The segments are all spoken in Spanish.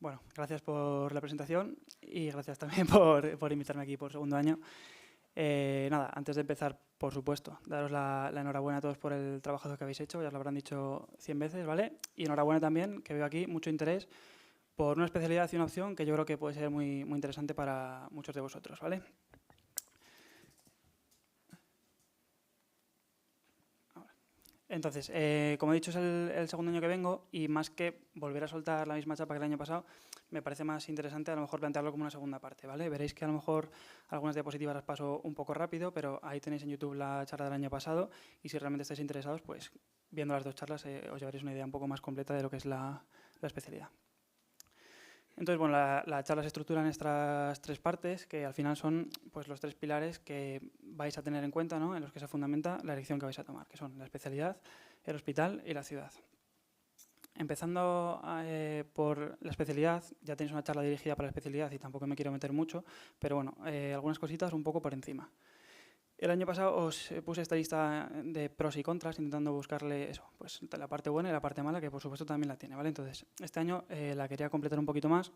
Bueno, gracias por la presentación y gracias también por invitarme aquí por segundo año. Nada, antes de empezar, por supuesto, daros la enhorabuena a todos por el trabajo que habéis hecho, ya os lo habrán dicho 100 veces, ¿vale? Y enhorabuena también, que veo aquí mucho interés por una especialidad y una opción que yo creo que puede ser muy interesante para muchos de vosotros, ¿vale? Entonces, como he dicho, es el segundo año que vengo y más que volver a soltar la misma chapa que el año pasado, me parece más interesante a lo mejor plantearlo como una segunda parte, ¿vale? Veréis que a lo mejor algunas diapositivas las paso un poco rápido, pero ahí tenéis en YouTube la charla del año pasado y si realmente estáis interesados, pues viendo las dos charlas os llevaréis una idea un poco más completa de lo que es la especialidad. Entonces, bueno, la charla se estructura en estas tres partes, que al final son pues, los tres pilares que vais a tener en cuenta, ¿no? En los que se fundamenta la elección que vais a tomar, que son la especialidad, el hospital y la ciudad. Empezando por la especialidad, ya tenéis una charla dirigida para la especialidad y tampoco me quiero meter mucho, pero bueno, algunas cositas un poco por encima. El año pasado os puse esta lista de pros y contras, intentando buscarle eso, pues la parte buena y la parte mala, que por supuesto también la tiene, ¿vale? Entonces, este año la quería completar un poquito más,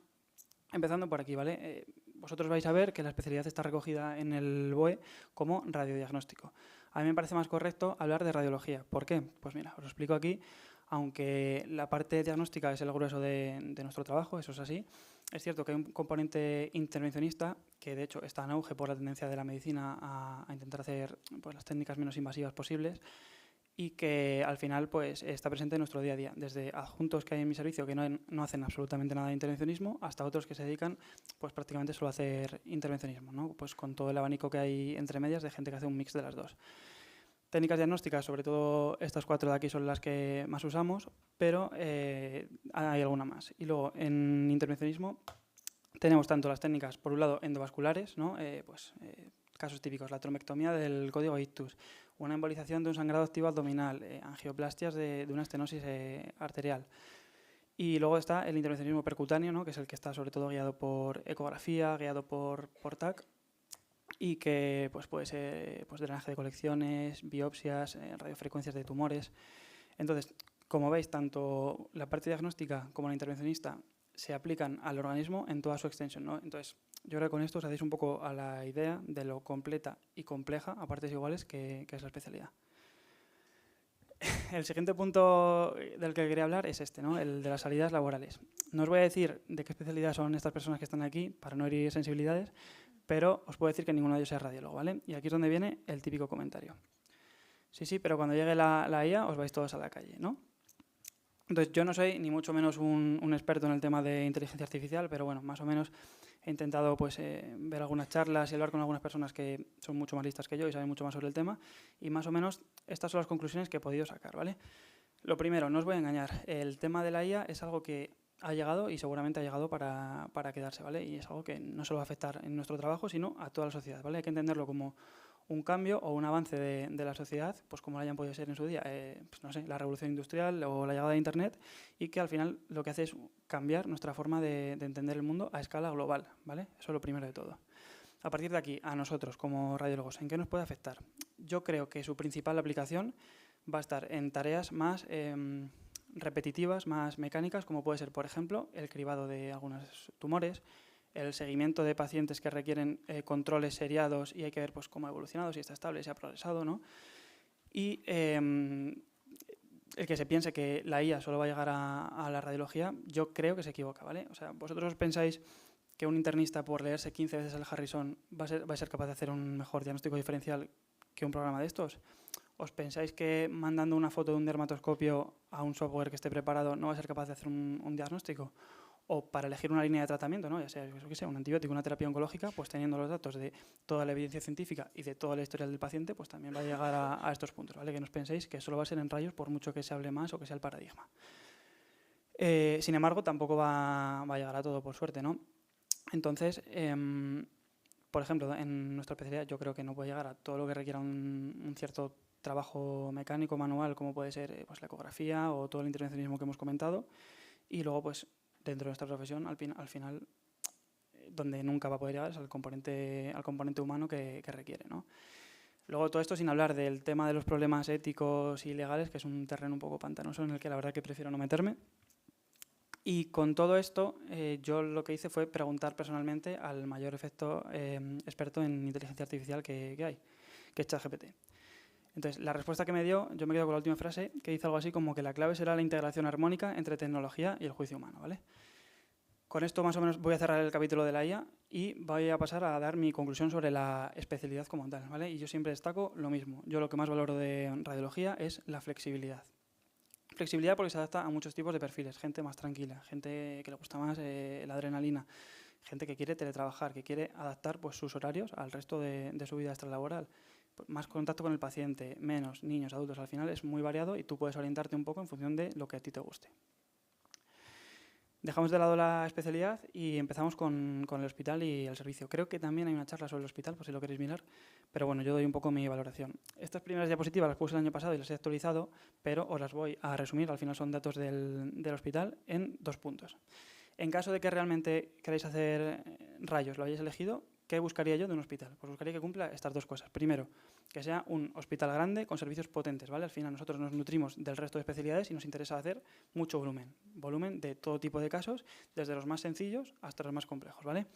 empezando por aquí, ¿vale? Vosotros vais a ver que la especialidad está recogida en el BOE como radiodiagnóstico. A mí me parece más correcto hablar de radiología. ¿Por qué? Pues mira, os lo explico aquí. Aunque la parte diagnóstica es el grueso de nuestro trabajo, eso es así, es cierto que hay un componente intervencionista que de hecho está en auge por la tendencia de la medicina a intentar hacer pues, las técnicas menos invasivas posibles y que al final pues, está presente en nuestro día a día, desde adjuntos que hay en mi servicio que no hacen absolutamente nada de intervencionismo hasta otros que se dedican pues, prácticamente solo a hacer intervencionismo, ¿no? Pues con todo el abanico que hay entre medias de gente que hace un mix de las dos. Técnicas diagnósticas, sobre todo estas cuatro de aquí son las que más usamos, pero hay alguna más. Y luego, en intervencionismo tenemos tanto las técnicas, por un lado, endovasculares, ¿no? Casos típicos, la tromectomía del código ictus, una embolización de un sangrado activo abdominal, angioplastias de una estenosis arterial. Y luego está el intervencionismo percutáneo, ¿no? Que es el que está sobre todo guiado por ecografía, guiado por TAC, y que pues, puede ser pues, drenaje de colecciones, biopsias, radiofrecuencias de tumores. Entonces, como veis, tanto la parte diagnóstica como la intervencionista se aplican al organismo en toda su extensión, ¿no? Entonces, yo creo que con esto os hacéis un poco a la idea de lo completa y compleja, a partes iguales, que es la especialidad. El siguiente punto del que quería hablar es este, ¿no? El de las salidas laborales. No os voy a decir de qué especialidad son estas personas que están aquí, para no herir sensibilidades, pero os puedo decir que ninguno de ellos es radiólogo, ¿vale? Y aquí es donde viene el típico comentario. Sí, pero cuando llegue la IA os vais todos a la calle, ¿no? Entonces, yo no soy ni mucho menos un experto en el tema de inteligencia artificial, pero bueno, más o menos he intentado pues, ver algunas charlas y hablar con algunas personas que son mucho más listas que yo y saben mucho más sobre el tema, y más o menos estas son las conclusiones que he podido sacar, ¿vale? Lo primero, no os voy a engañar, el tema de la IA es algo que ha llegado y seguramente ha llegado para quedarse, ¿vale? Y es algo que no solo va a afectar en nuestro trabajo, sino a toda la sociedad, ¿vale? Hay que entenderlo como un cambio o un avance de la sociedad, pues como lo hayan podido ser en su día, pues no sé, la revolución industrial o la llegada de Internet, y que al final lo que hace es cambiar nuestra forma de entender el mundo a escala global, ¿vale? Eso es lo primero de todo. A partir de aquí, a nosotros como radiólogos, ¿en qué nos puede afectar? Yo creo que su principal aplicación va a estar en tareas más repetitivas, más mecánicas, como puede ser, por ejemplo, el cribado de algunos tumores, el seguimiento de pacientes que requieren controles seriados y hay que ver pues, cómo ha evolucionado, si está estable, si ha progresado, ¿no? Y el que se piense que la IA solo va a llegar a la radiología, yo creo que se equivoca, ¿vale? O sea, vosotros os pensáis que un internista, por leerse 15 veces el Harrison, va a ser capaz de hacer un mejor diagnóstico diferencial que un programa de estos. ¿Os pensáis que mandando una foto de un dermatoscopio a un software que esté preparado no va a ser capaz de hacer un diagnóstico? O para elegir una línea de tratamiento, ¿no? Ya sea, un antibiótico, una terapia oncológica, pues teniendo los datos de toda la evidencia científica y de toda la historia del paciente, pues también va a llegar a estos puntos, ¿vale? Que no os penséis que solo va a ser en rayos por mucho que se hable más o que sea el paradigma. Sin embargo, tampoco va a llegar a todo, por suerte, ¿no? Entonces, por ejemplo, en nuestra especialidad yo creo que no puede llegar a todo lo que requiera un cierto trabajo mecánico, manual, como puede ser pues, la ecografía o todo el intervencionismo que hemos comentado. Y luego, pues, dentro de nuestra profesión, al final, donde nunca va a poder llegar es al componente humano que requiere, ¿no? Luego, todo esto sin hablar del tema de los problemas éticos y legales, que es un terreno un poco pantanoso en el que la verdad que prefiero no meterme. Y con todo esto, yo lo que hice fue preguntar personalmente al mayor experto en inteligencia artificial que hay, que es ChatGPT. Entonces, la respuesta que me dio, yo me quedo con la última frase, que dice algo así como que la clave será la integración armónica entre tecnología y el juicio humano, ¿vale? Con esto más o menos voy a cerrar el capítulo de la IA y voy a pasar a dar mi conclusión sobre la especialidad como tal, ¿vale? Y yo siempre destaco lo mismo. Yo lo que más valoro de radiología es la flexibilidad. Flexibilidad porque se adapta a muchos tipos de perfiles, gente más tranquila, gente que le gusta más la adrenalina, gente que quiere teletrabajar, que quiere adaptar pues, sus horarios al resto de su vida extralaboral. Más contacto con el paciente, menos, niños, adultos, al final es muy variado y tú puedes orientarte un poco en función de lo que a ti te guste. Dejamos de lado la especialidad y empezamos con el hospital y el servicio. Creo que también hay una charla sobre el hospital, por si lo queréis mirar, pero bueno, yo doy un poco mi valoración. Estas primeras diapositivas las puse el año pasado y las he actualizado, pero os las voy a resumir, al final son datos del hospital, en 2 puntos. En caso de que realmente queráis hacer rayos, lo hayáis elegido, ¿qué buscaría yo de un hospital? Pues buscaría que cumpla estas 2 cosas. Primero, que sea un hospital grande con servicios potentes, ¿vale? Al final nosotros nos nutrimos del resto de especialidades y nos interesa hacer mucho volumen de todo tipo de casos, desde los más sencillos hasta los más complejos, ¿vale?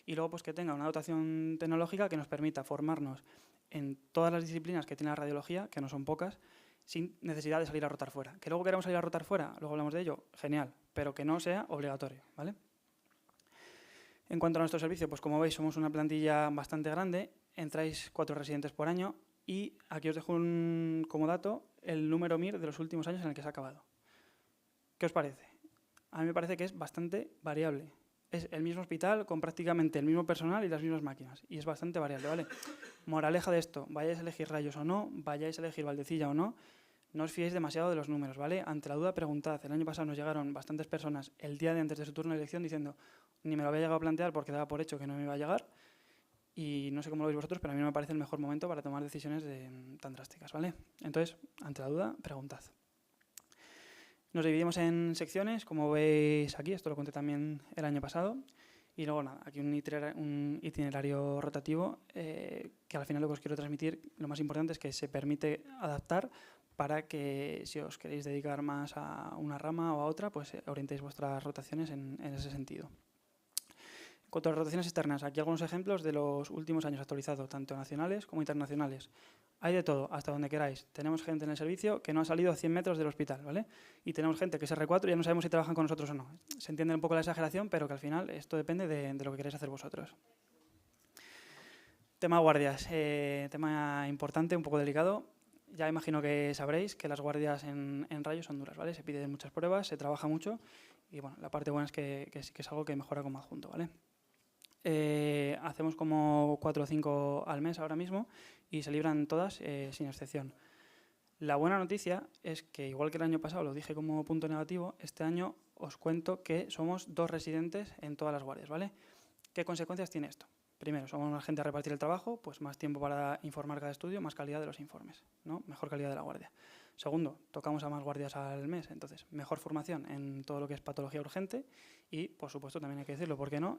Y luego pues que tenga una dotación tecnológica que nos permita formarnos en todas las disciplinas que tiene la radiología, que no son pocas, sin necesidad de salir a rotar fuera. Que luego queramos salir a rotar fuera, luego hablamos de ello, genial, pero que no sea obligatorio, ¿vale? En cuanto a nuestro servicio, pues como veis somos una plantilla bastante grande, entráis 4 residentes por año y aquí os dejo como dato el número MIR de los últimos años en el que se ha acabado. ¿Qué os parece? A mí me parece que es bastante variable. Es el mismo hospital con prácticamente el mismo personal y las mismas máquinas y es bastante variable, ¿vale? Moraleja de esto, vayáis a elegir rayos o no, vayáis a elegir Valdecilla o no, no os fiéis demasiado de los números, ¿vale? Ante la duda preguntad. El año pasado nos llegaron bastantes personas el día de antes de su turno de elección diciendo ni me lo había llegado a plantear porque daba por hecho que no me iba a llegar y no sé cómo lo veis vosotros, pero a mí me parece el mejor momento para tomar decisiones tan drásticas, ¿vale? Entonces, ante la duda, preguntad. Nos dividimos en secciones, como veis aquí, esto lo conté también el año pasado, y luego nada, aquí un itinerario rotativo que al final lo que os quiero transmitir, lo más importante es que se permite adaptar para que si os queréis dedicar más a una rama o a otra, pues orientéis vuestras rotaciones en ese sentido. En cuanto a las rotaciones externas, aquí algunos ejemplos de los últimos años actualizados, tanto nacionales como internacionales. Hay de todo, hasta donde queráis. Tenemos gente en el servicio que no ha salido a 100 metros del hospital, ¿vale? Y tenemos gente que es R4 y ya no sabemos si trabajan con nosotros o no. Se entiende un poco la exageración, pero que al final esto depende de lo que queráis hacer vosotros. Tema guardias, tema importante, un poco delicado. Ya imagino que sabréis que las guardias en rayos son duras, ¿vale? Se piden muchas pruebas, se trabaja mucho y bueno, la parte buena es que sí que es algo que mejora como adjunto, ¿vale? Hacemos como 4 o 5 al mes ahora mismo y se libran todas sin excepción. La buena noticia es que, igual que el año pasado lo dije como punto negativo, este año os cuento que somos 2 residentes en todas las guardias, ¿vale? ¿Qué consecuencias tiene esto? Primero, somos más gente a repartir el trabajo, pues más tiempo para informar cada estudio, más calidad de los informes, ¿no? Mejor calidad de la guardia. Segundo, tocamos a más guardias al mes, entonces mejor formación en todo lo que es patología urgente y, por supuesto, también hay que decirlo, ¿por qué no?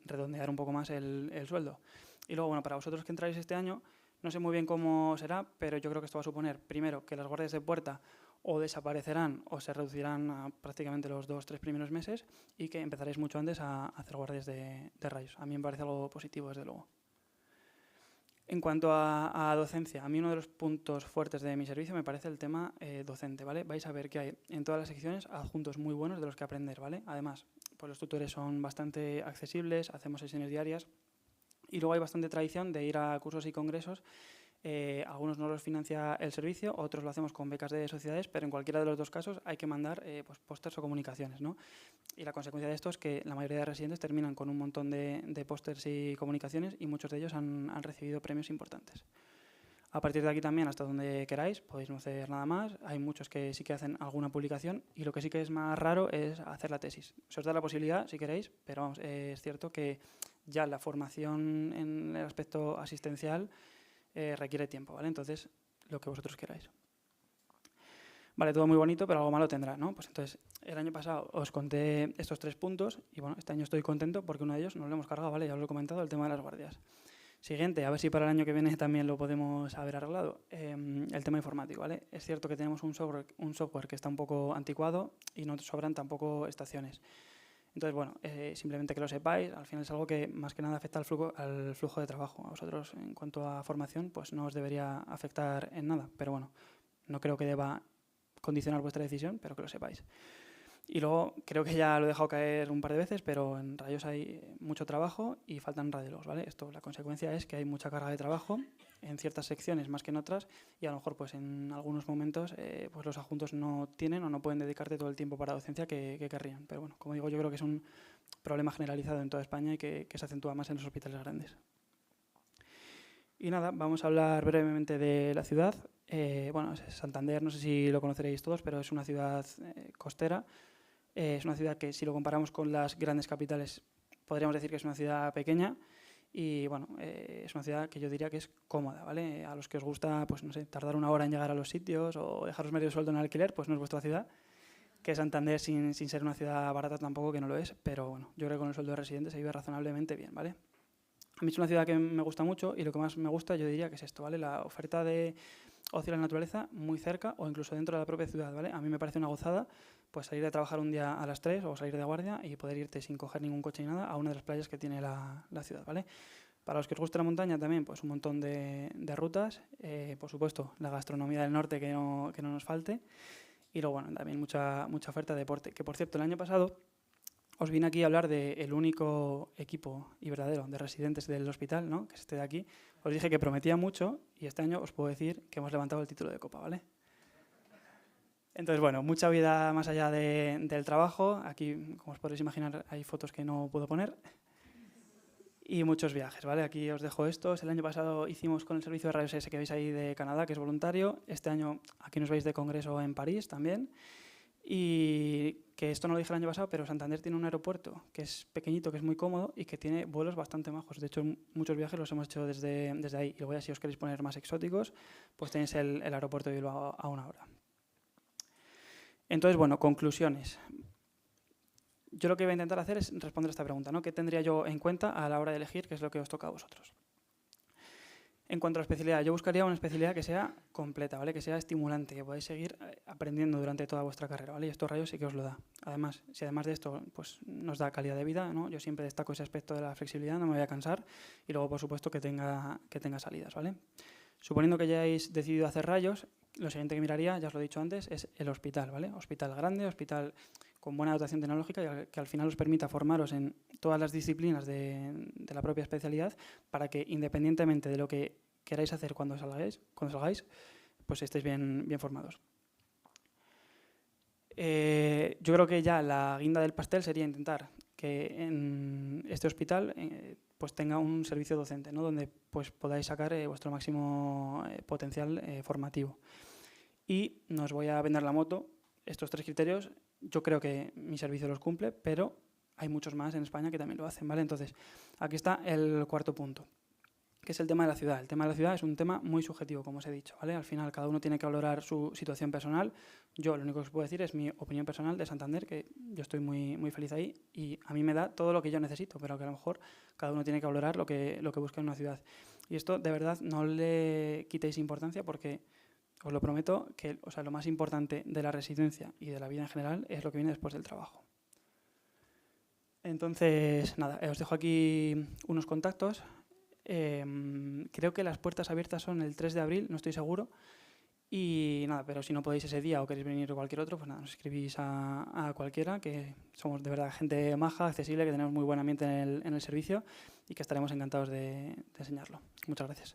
Redondear un poco más el sueldo. Y luego, bueno, para vosotros que entráis este año, no sé muy bien cómo será, pero yo creo que esto va a suponer, primero, que las guardias de puerta o desaparecerán o se reducirán a prácticamente los 2 o 3 primeros meses y que empezaréis mucho antes a hacer guardias de rayos. A mí me parece algo positivo, desde luego. En cuanto a docencia, a mí uno de los puntos fuertes de mi servicio me parece el tema docente, ¿vale? Vais a ver que hay en todas las secciones adjuntos muy buenos de los que aprender, ¿vale? Además, pues los tutores son bastante accesibles, hacemos sesiones diarias y luego hay bastante tradición de ir a cursos y congresos. Algunos no los financia el servicio, otros lo hacemos con becas de sociedades, pero en cualquiera de los 2 casos hay que mandar pues pósters o comunicaciones, ¿no? Y la consecuencia de esto es que la mayoría de residentes terminan con un montón de pósters y comunicaciones y muchos de ellos han recibido premios importantes. A partir de aquí también, hasta donde queráis, podéis no hacer nada más. Hay muchos que sí que hacen alguna publicación y lo que sí que es más raro es hacer la tesis. Se os da la posibilidad, si queréis, pero vamos, es cierto que ya la formación en el aspecto asistencial requiere tiempo, ¿vale? Entonces, lo que vosotros queráis. Vale, todo muy bonito, pero algo malo tendrá, ¿no? Pues entonces, el año pasado os conté estos 3 puntos y bueno, este año estoy contento porque uno de ellos nos lo hemos cargado, ¿vale? Ya os lo he comentado, el tema de las guardias. Siguiente, a ver si para el año que viene también lo podemos haber arreglado. El tema informático, ¿vale? Es cierto que tenemos un software que está un poco anticuado y no sobran tampoco estaciones. Entonces, bueno, simplemente que lo sepáis, al final es algo que más que nada afecta al flujo de trabajo. A vosotros, en cuanto a formación, pues no os debería afectar en nada, pero bueno, no creo que deba condicionar vuestra decisión, pero que lo sepáis. Y luego, creo que ya lo he dejado caer un par de veces, pero en rayos hay mucho trabajo y faltan radiólogos, ¿vale? Esto, la consecuencia es que hay mucha carga de trabajo en ciertas secciones más que en otras y a lo mejor pues en algunos momentos pues los adjuntos no tienen o no pueden dedicarte todo el tiempo para docencia que querrían. Pero bueno, como digo, yo creo que es un problema generalizado en toda España y que se acentúa más en los hospitales grandes. Y nada, vamos a hablar brevemente de la ciudad. Bueno, Santander, no sé si lo conoceréis todos, pero es una ciudad costera. Es una ciudad que, si lo comparamos con las grandes capitales, podríamos decir que es una ciudad pequeña y, bueno, es una ciudad que yo diría que es cómoda, ¿vale? A los que os gusta, pues no sé, tardar una hora en llegar a los sitios o dejaros medio sueldo en alquiler, pues no es vuestra ciudad. Que Santander, sin ser una ciudad barata tampoco, que no lo es, pero bueno, yo creo que con el sueldo de residente se vive razonablemente bien, ¿vale? A mí es una ciudad que me gusta mucho y lo que más me gusta yo diría que es esto, ¿vale? La oferta de ocio en la naturaleza muy cerca o incluso dentro de la propia ciudad, ¿vale? A mí me parece una gozada pues salir de trabajar un día a las 3 o salir de guardia y poder irte sin coger ningún coche ni nada a una de las playas que tiene la ciudad, ¿vale? Para los que os guste la montaña también, pues un montón de rutas, por supuesto la gastronomía del norte que no nos falte y luego, bueno, también mucha oferta de deporte, que por cierto el año pasado os vine aquí a hablar del único equipo y verdadero de residentes del hospital, ¿no? Que es este de aquí. Os dije que prometía mucho y este año os puedo decir que hemos levantado el título de Copa, ¿vale? Entonces, bueno, mucha vida más allá del trabajo. Aquí, como os podréis imaginar, hay fotos que no puedo poner. Y muchos viajes, ¿vale? Aquí os dejo estos. El año pasado hicimos con el servicio de rayos X que veis ahí de Canadá, que es voluntario. Este año aquí nos veis de congreso en París también. Y que esto no lo dije el año pasado, pero Santander tiene un aeropuerto que es pequeñito, que es muy cómodo y que tiene vuelos bastante majos. De hecho, muchos viajes los hemos hecho desde ahí. Y luego ya si os queréis poner más exóticos, pues tenéis el aeropuerto de Bilbao a una hora. Entonces, bueno, conclusiones. Yo lo que voy a intentar hacer es responder a esta pregunta, ¿no? ¿Qué tendría yo en cuenta a la hora de elegir qué es lo que os toca a vosotros? En cuanto a la especialidad, yo buscaría una especialidad que sea completa, ¿vale? Que sea estimulante, que podáis seguir aprendiendo durante toda vuestra carrera, ¿vale? Y estos rayos sí que os lo da. Además, si además de esto pues, nos da calidad de vida, ¿no? Yo siempre destaco ese aspecto de la flexibilidad, no me voy a cansar. Y luego, por supuesto, que tenga salidas, ¿vale? Suponiendo que ya hayáis decidido hacer rayos, lo siguiente que miraría, ya os lo he dicho antes, es el hospital, ¿vale? Hospital grande, hospital con buena dotación tecnológica y que al final os permita formaros en todas las disciplinas de la propia especialidad para que, independientemente de lo que queráis hacer cuando salgáis, pues estéis bien formados. Yo creo que ya la guinda del pastel sería intentar que en este hospital pues tenga un servicio docente, ¿no? Donde pues podáis sacar vuestro máximo potencial formativo. Y no os voy a vender la moto. Estos tres criterios yo creo que mi servicio los cumple, pero hay muchos más en España que también lo hacen, ¿vale? Entonces, aquí está el cuarto punto, que es el tema de la ciudad. El tema de la ciudad es un tema muy subjetivo, como os he dicho, ¿vale? Al final, cada uno tiene que valorar su situación personal. Yo lo único que os puedo decir es mi opinión personal de Santander, que yo estoy muy feliz ahí y a mí me da todo lo que yo necesito, pero que a lo mejor cada uno tiene que valorar lo que busca en una ciudad. Y esto, de verdad, no le quitéis importancia porque os lo prometo que lo más importante de la residencia y de la vida en general es lo que viene después del trabajo. Entonces, nada, os dejo aquí unos contactos. Creo que las puertas abiertas son el 3 de abril, no estoy seguro. Y nada, pero si no podéis ese día o queréis venir cualquier otro, pues nada, nos escribís a cualquiera, que somos de verdad gente maja, accesible, que tenemos muy buen ambiente en el servicio y que estaremos encantados de enseñarlo. Muchas gracias.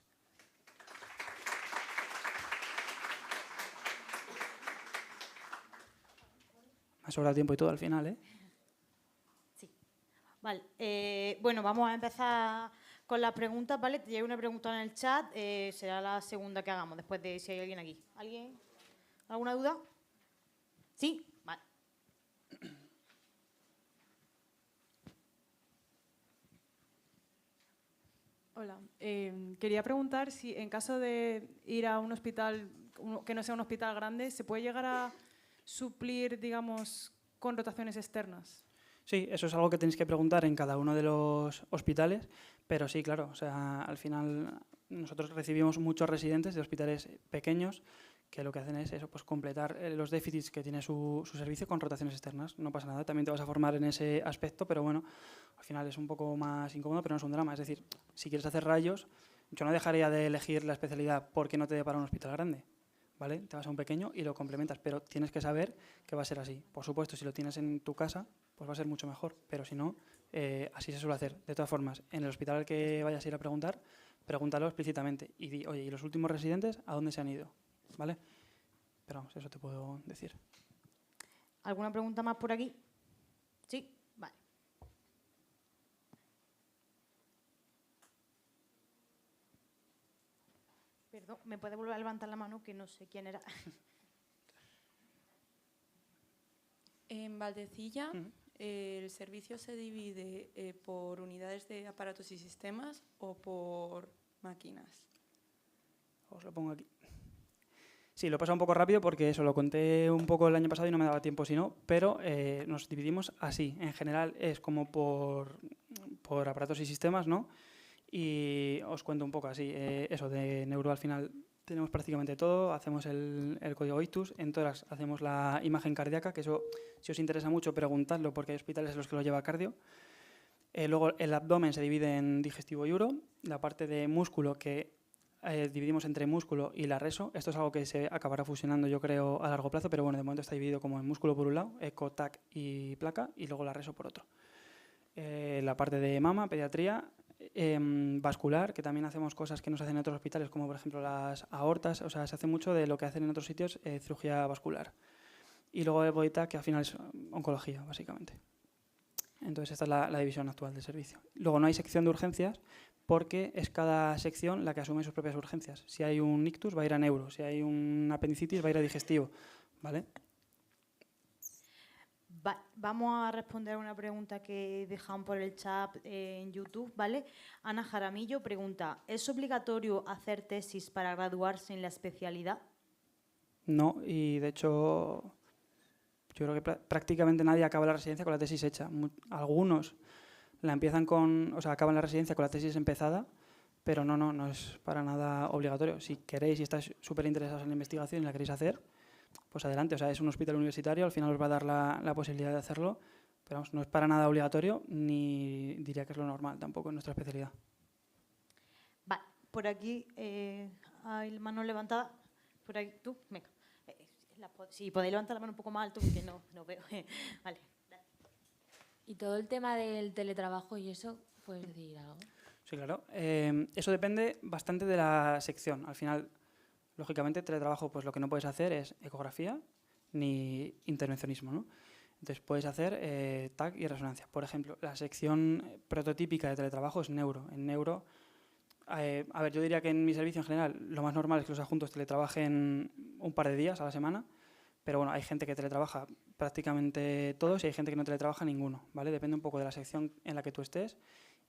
Me ha sobrado tiempo y todo al final, ¿eh? Sí. Vale. Bueno, vamos a empezar con las preguntas, ¿vale? Te llega una pregunta en el chat, será la segunda que hagamos, después de si hay alguien aquí. ¿Alguien? ¿Alguna duda? ¿Sí? Vale. Hola. Quería preguntar si en caso de ir a un hospital que no sea un hospital grande, ¿se puede llegar a suplir, digamos, con rotaciones externas? Sí, eso es algo que tenéis que preguntar en cada uno de los hospitales, pero sí, claro, o sea, al final nosotros recibimos muchos residentes de hospitales pequeños que lo que hacen es eso, pues completar los déficits que tiene su servicio con rotaciones externas. No pasa nada, también te vas a formar en ese aspecto, pero bueno, al final es un poco más incómodo, pero no es un drama. Es decir, si quieres hacer rayos, yo no dejaría de elegir la especialidad porque no te dé para un hospital grande, ¿vale? Te vas a un pequeño y lo complementas, pero tienes que saber que va a ser así. Por supuesto, si lo tienes en tu casa, pues va a ser mucho mejor, pero si no, así se suele hacer. De todas formas, en el hospital al que vayas a ir a preguntar, pregúntalo explícitamente y di, oye, ¿y los últimos residentes a dónde se han ido? ¿Vale? Pero vamos, eso te puedo decir. ¿Alguna pregunta más por aquí? Sí, vale. Perdón, ¿me puede volver a levantar la mano? Que no sé quién era. En Valdecilla, ¿el servicio se divide por unidades de aparatos y sistemas o por máquinas? Os lo pongo aquí. Sí, lo he pasado un poco rápido porque eso lo conté un poco el año pasado y no me daba tiempo si no, pero nos dividimos así. En general es como por aparatos y sistemas, ¿no? Y os cuento un poco así. Eso, de neuro al final tenemos prácticamente todo. Hacemos el código ictus. En tórax hacemos la imagen cardíaca, que eso, si os interesa mucho, preguntadlo porque hay hospitales en los que lo lleva cardio. Luego el abdomen se divide en digestivo y uro. La parte de músculo que dividimos entre músculo y la reso. Esto es algo que se acabará fusionando, yo creo, a largo plazo, pero bueno, de momento está dividido como en músculo por un lado, eco, TAC y placa, y luego la reso por otro. La parte de mama, pediatría, vascular, que también hacemos cosas que no se hacen en otros hospitales, como por ejemplo las aortas, o sea, se hace mucho de lo que hacen en otros sitios, cirugía vascular. Y luego el BOITA, que al final es oncología, básicamente. Entonces esta es la división actual del servicio. Luego no hay sección de urgencias porque es cada sección la que asume sus propias urgencias. Si hay un ictus va a ir a neuro, si hay un apendicitis va a ir a digestivo, ¿vale? Vamos a responder a una pregunta que dejaron por el chat en YouTube, ¿vale? Ana Jaramillo pregunta, ¿es obligatorio hacer tesis para graduarse en la especialidad? No, y de hecho yo creo que prácticamente nadie acaba la residencia con la tesis hecha. Algunos la empiezan con, o sea, acaban la residencia con la tesis empezada, pero no es para nada obligatorio. Si queréis y estáis súper interesados en la investigación y la queréis hacer, pues adelante. O sea, es un hospital universitario, al final os va a dar la posibilidad de hacerlo, pero vamos, no es para nada obligatorio, ni diría que es lo normal tampoco en nuestra especialidad. Vale, por aquí hay mano levantada. Por ahí, tú, venga. Si podéis levantar la mano un poco más alto, porque no veo. Vale. Y todo el tema del teletrabajo y eso, ¿puedes decir algo? Sí, claro. Eso depende bastante de la sección. Al final, lógicamente, teletrabajo, pues lo que no puedes hacer es ecografía ni intervencionismo, ¿no? Entonces puedes hacer TAC y resonancia. Por ejemplo, la sección prototípica de teletrabajo es neuro. En neuro, a ver, yo diría que en mi servicio en general lo más normal es que los adjuntos teletrabajen un par de días a la semana, pero bueno, hay gente que teletrabaja prácticamente todos y hay gente que no teletrabaja ninguno, ¿vale? Depende un poco de la sección en la que tú estés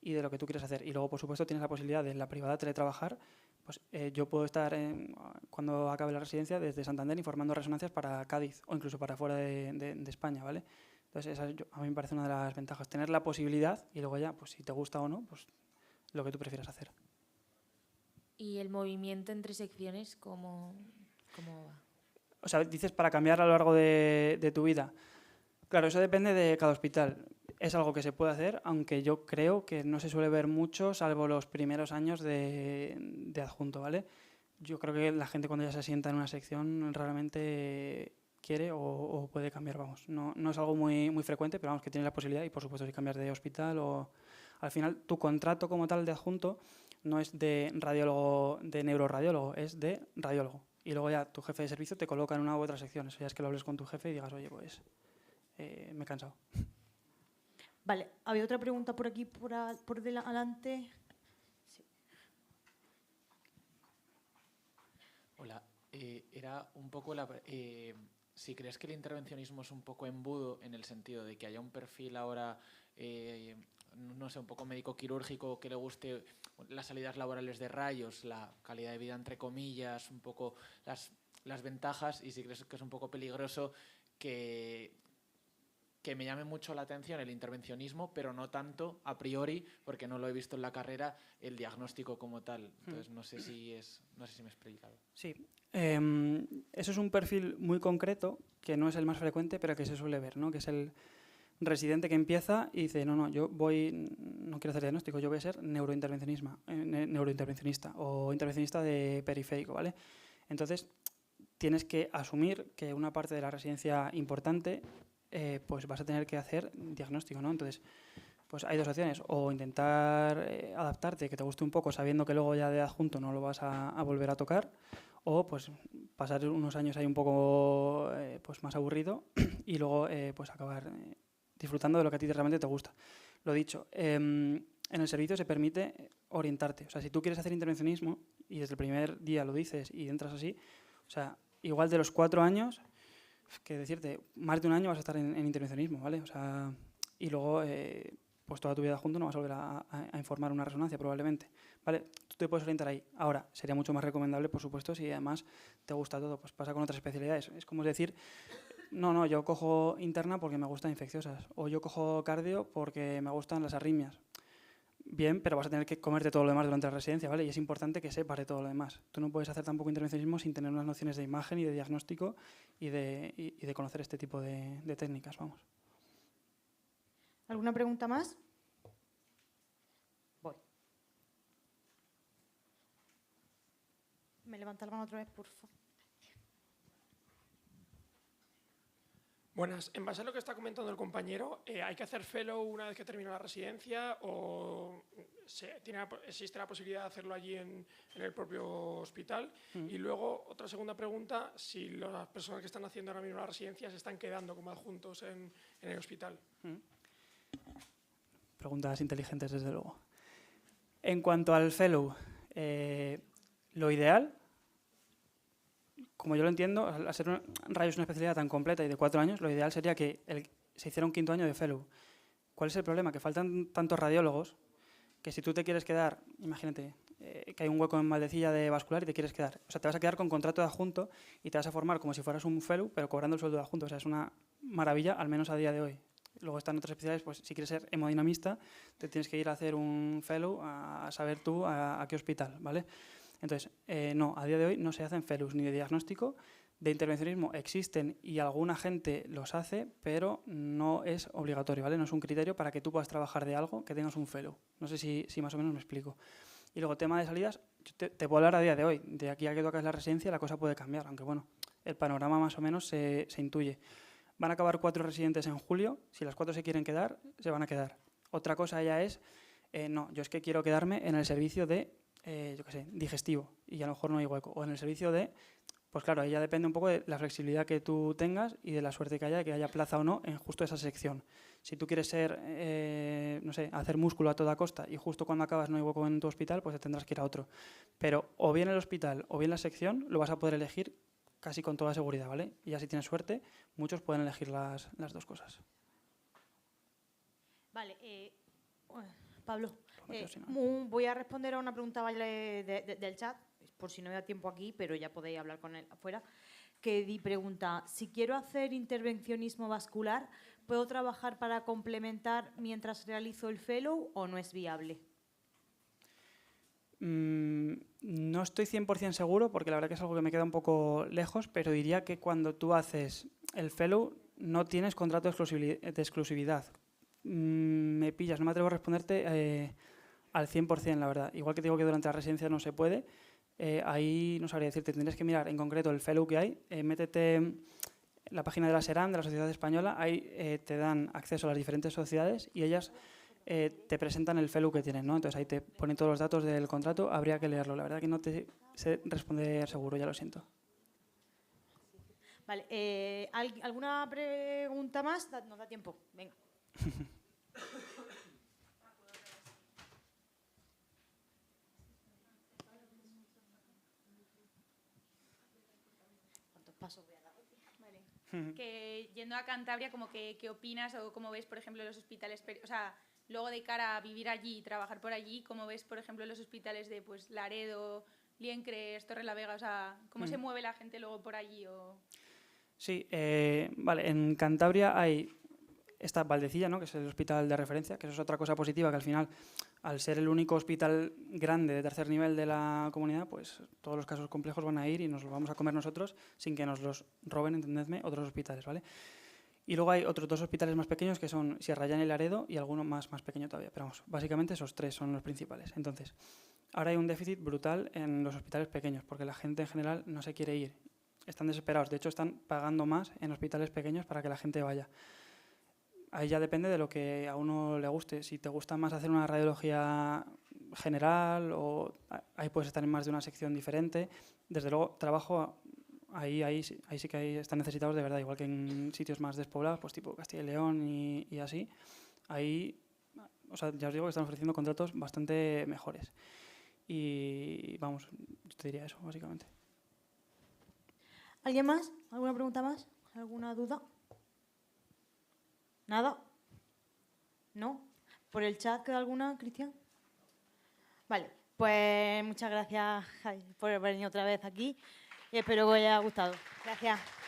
y de lo que tú quieras hacer. Y luego, por supuesto, tienes la posibilidad de en la privada teletrabajar. Pues yo puedo estar, cuando acabe la residencia, desde Santander informando resonancias para Cádiz o incluso para fuera de España, ¿vale? Entonces, a mí me parece una de las ventajas, tener la posibilidad y luego ya, pues si te gusta o no, pues lo que tú prefieras hacer. ¿Y el movimiento entre secciones cómo va? O sea, dices para cambiar a lo largo de tu vida. Claro, eso depende de cada hospital. Es algo que se puede hacer, aunque yo creo que no se suele ver mucho, salvo los primeros años de adjunto, ¿vale? Yo creo que la gente cuando ya se sienta en una sección raramente quiere o puede cambiar, vamos. No es algo muy frecuente, pero vamos, que tiene la posibilidad y por supuesto si cambias de hospital o... Al final, tu contrato como tal de adjunto no es de radiólogo, de neuroradiólogo, es de radiólogo. Y luego ya tu jefe de servicio te coloca en una u otra sección. Eso ya es que lo hables con tu jefe y digas, oye, pues me he cansado. Vale, había otra pregunta por aquí, por delante. Sí. Hola, era un poco si crees que el intervencionismo es un poco embudo en el sentido de que haya un perfil ahora, no sé, un poco médico-quirúrgico que le guste las salidas laborales de rayos, la calidad de vida entre comillas, un poco las ventajas, y si crees que es un poco peligroso que que me llame mucho la atención el intervencionismo, pero no tanto a priori, porque no lo he visto en la carrera, el diagnóstico como tal. Entonces no sé si me he explicado. Sí, eso es un perfil muy concreto, que no es el más frecuente, pero que se suele ver, ¿no? Que es el residente que empieza y dice, no, yo no quiero hacer diagnóstico, yo voy a ser neurointervencionista o intervencionista de periférico, ¿vale? Entonces, tienes que asumir que una parte de la residencia importante, pues vas a tener que hacer diagnóstico, ¿no? Entonces, pues hay dos opciones, o intentar adaptarte, que te guste un poco, sabiendo que luego ya de adjunto no lo vas a volver a tocar, o pues pasar unos años ahí un poco pues más aburrido y luego pues acabar disfrutando de lo que a ti realmente te gusta. Lo dicho, en el servicio se permite orientarte. O sea, si tú quieres hacer intervencionismo y desde el primer día lo dices y entras así, o sea, igual de los 4 años, que decirte, más de un año vas a estar en intervencionismo, ¿vale? O sea, y luego, pues toda tu vida junto no vas a volver a informar una resonancia probablemente, ¿vale? Tú te puedes orientar ahí. Ahora, sería mucho más recomendable, por supuesto, si además te gusta todo, pues pasa con otras especialidades. Es como decir, no, yo cojo interna porque me gustan infecciosas, o yo cojo cardio porque me gustan las arritmias. Bien, pero vas a tener que comerte todo lo demás durante la residencia, ¿vale? Y es importante que sepas de todo lo demás. Tú no puedes hacer tampoco intervencionismo sin tener unas nociones de imagen y de diagnóstico y de conocer este tipo de técnicas, vamos. ¿Alguna pregunta más? Voy. ¿Me levanta la mano otra vez, por favor? Buenas. En base a lo que está comentando el compañero, ¿hay que hacer fellow una vez que termina la residencia o existe la posibilidad de hacerlo allí en el propio hospital? Y luego, otra segunda pregunta, si las personas que están haciendo ahora mismo la residencia se están quedando como adjuntos en el hospital. Preguntas inteligentes, desde luego. En cuanto al fellow, lo ideal, como yo lo entiendo, al ser rayos una especialidad tan completa y de 4 años, lo ideal sería que se hiciera un 5º año de fellow. ¿Cuál es el problema? Que faltan tantos radiólogos que si tú te quieres quedar, imagínate que hay un hueco en Valdecilla de vascular y te quieres quedar. O sea, te vas a quedar con contrato de adjunto y te vas a formar como si fueras un fellow, pero cobrando el sueldo de adjunto. O sea, es una maravilla, al menos a día de hoy. Luego están otras especialidades, pues si quieres ser hemodinamista, te tienes que ir a hacer un fellow a saber tú a qué hospital, ¿vale? Entonces, no, a día de hoy no se hacen fellows ni de diagnóstico, de intervencionismo existen y alguna gente los hace, pero no es obligatorio, ¿vale? No es un criterio para que tú puedas trabajar de algo que tengas un fellow. No sé si más o menos me explico. Y luego, tema de salidas, te puedo hablar a día de hoy. De aquí a que tocas la residencia la cosa puede cambiar, aunque bueno, el panorama más o menos se intuye. Van a acabar 4 residentes en julio. Si las 4 se quieren quedar, se van a quedar. Otra cosa ya es, no, yo es que quiero quedarme en el servicio de, yo qué sé, digestivo, y a lo mejor no hay hueco. O en el servicio de, pues claro, ahí ya depende un poco de la flexibilidad que tú tengas y de la suerte que haya plaza o no en justo esa sección. Si tú quieres ser, no sé, hacer músculo a toda costa y justo cuando acabas no hay hueco en tu hospital, pues te tendrás que ir a otro. Pero o bien el hospital o bien la sección lo vas a poder elegir casi con toda seguridad, ¿vale? Y ya si tienes suerte, muchos pueden elegir las dos cosas. Vale, Pablo, Si no. voy a responder a una pregunta del chat, por si no me da tiempo aquí, pero ya podéis hablar con él afuera, que pregunta, si quiero hacer intervencionismo vascular, ¿puedo trabajar para complementar mientras realizo el fellow o no es viable? No estoy 100% seguro, porque la verdad que es algo que me queda un poco lejos, pero diría que cuando tú haces el fellow no tienes contrato de exclusividad. Me pillas, no me atrevo a responderte al 100%, la verdad. Igual que te digo que durante la residencia no se puede, ahí no sabría decirte, tendrías que mirar en concreto el fellow que hay, métete en la página de la SERAM, de la Sociedad Española, ahí te dan acceso a las diferentes sociedades y ellas te presentan el fellow que tienen, ¿no? Entonces ahí te ponen todos los datos del contrato, habría que leerlo. La verdad que no te sé responder seguro, ya lo siento. Vale, ¿alguna pregunta más? Nos da tiempo, venga. ¿Cuántos pasos voy a dar? Vale. Que yendo a Cantabria, como que, ¿qué opinas o cómo ves, por ejemplo, los hospitales? O sea, luego de cara a vivir allí y trabajar por allí, ¿cómo ves, por ejemplo, los hospitales de pues, Laredo, Liencres, Torrelavega? O sea, ¿cómo se mueve la gente luego por allí? Sí, vale, en Cantabria hay está Valdecilla, ¿no? Que es el hospital de referencia, que eso es otra cosa positiva, que al final, al ser el único hospital grande de tercer nivel de la comunidad, pues todos los casos complejos van a ir y nos los vamos a comer nosotros sin que nos los roben, entendedme, otros hospitales, ¿vale? Y luego hay otros 2 hospitales más pequeños que son Sierra Llana y Laredo y alguno más pequeño todavía. Pero vamos, básicamente esos 3 son los principales. Entonces, ahora hay un déficit brutal en los hospitales pequeños porque la gente en general no se quiere ir. Están desesperados. De hecho, están pagando más en hospitales pequeños para que la gente vaya. Ahí ya depende de lo que a uno le guste. Si te gusta más hacer una radiología general o ahí puedes estar en más de una sección diferente. Desde luego, trabajo... Ahí sí que están necesitados de verdad, igual que en sitios más despoblados, pues tipo Castilla y León y así. Ahí, o sea, ya os digo que están ofreciendo contratos bastante mejores. Y vamos, yo te diría eso, básicamente. ¿Alguien más? ¿Alguna pregunta más? ¿Alguna duda? ¿Nada? ¿No? ¿Por el chat queda alguna, Cristian? Vale, pues muchas gracias, Javi, por venir otra vez aquí. Y espero que os haya gustado. Gracias.